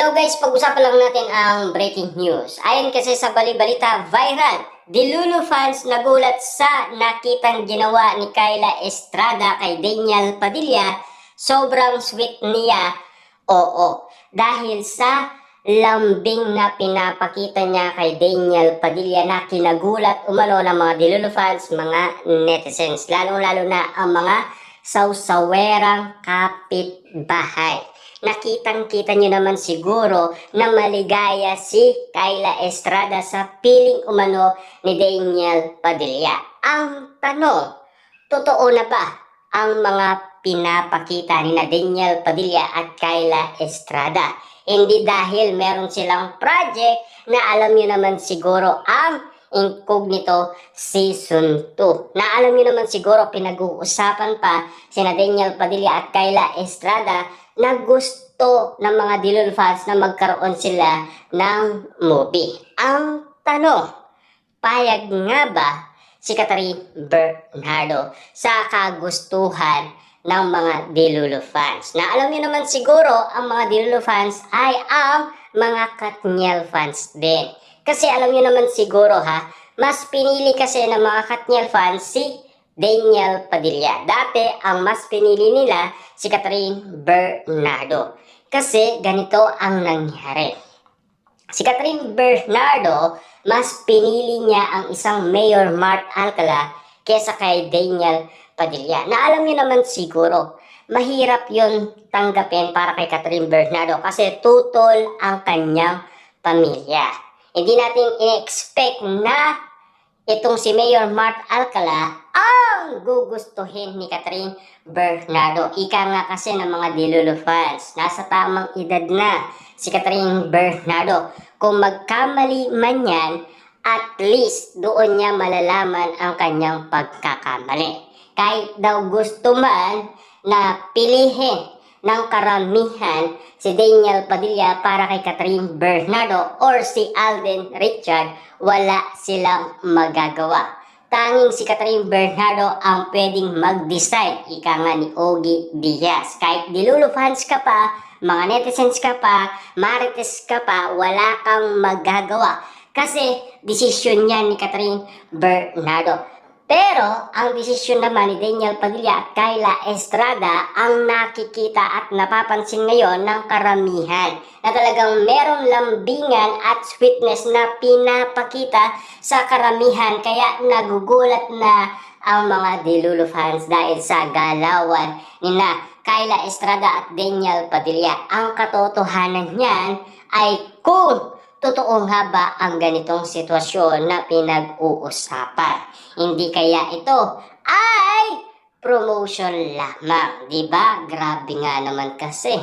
Hello guys, pag-usapan lang natin ang breaking news. Ayon kasi sa bali-balita, viral, Delulu fans nagulat sa nakitang ginawa ni Kyla Estrada kay Daniel Padilla. Sobrang sweet niya, oo, dahil sa lambing na pinapakita niya kay Daniel Padilla na kinagulat umano ng mga Delulu fans, mga netizens, lalong-lalo na ang mga sawsawerang kapitbahay. Nakitang-kita nyo naman siguro na maligaya si Kyla Estrada sa piling umano ni Daniel Padilla. Ang tanong, totoo na ba ang mga pinapakita ni Daniel Padilla at Kyla Estrada? Hindi dahil meron silang project na alam nyo naman siguro ang Incognito Season 2. Na alam nyo naman siguro pinag-uusapan pa sina Daniel Padilla at Kyla Estrada na gusto ng mga Delulu fans na magkaroon sila ng movie. Ang tanong, payag nga ba si Catherine Bernardo sa kagustuhan ng mga Delulu fans? Na alam niyo naman siguro ang mga Delulu fans ay ang mga Katniel fans din. Kasi alam niyo naman siguro mas pinili kasi ng mga Katniel fans si Daniel Padilla. Dati, ang mas pinili nila si Catherine Bernardo. Kasi ganito ang nangyari. Si Catherine Bernardo, mas pinili niya ang isang Mayor Mart Alcala kesa kay Daniel Padilla. Na alam niyo naman siguro, mahirap yon tanggapin para kay Catherine Bernardo kasi tutol ang kanyang pamilya. Hindi natin i-expect na itong si Mayor Mart Alcala ang gugustuhin ni Catherine Bernardo. Ika nga kasi ng mga Delulu fans, nasa tamang edad na si Catherine Bernardo. Kung magkamali man yan, at least doon niya malalaman ang kanyang pagkakamali. Kahit daw gusto man na pilihin ng karamihan si Daniel Padilla para kay Catherine Bernardo or si Alden Richard, wala silang magagawa. Tanging si Catherine Bernardo ang pwedeng mag-decide, ika nga ni Ogie Diaz. Kahit Delulu fans ka pa, mga netizens ka pa, marites ka pa, wala kang magagawa. Kasi desisyon niya ni Catherine Bernardo. Pero ang desisyon naman ni Daniel Padilla at Kyla Estrada ang nakikita at napapansin ngayon ng karamihan na talagang merong lambingan at sweetness na pinapakita sa karamihan, kaya nagugulat na ang mga Delulu fans dahil sa galawan ni Kyla Estrada at Daniel Padilla. Ang katotohanan niyan ay kung totoo nga ba ang ganitong sitwasyon na pinag-uusapan. Hindi kaya ito ay promotion lamang, di ba? Grabe nga naman kasi.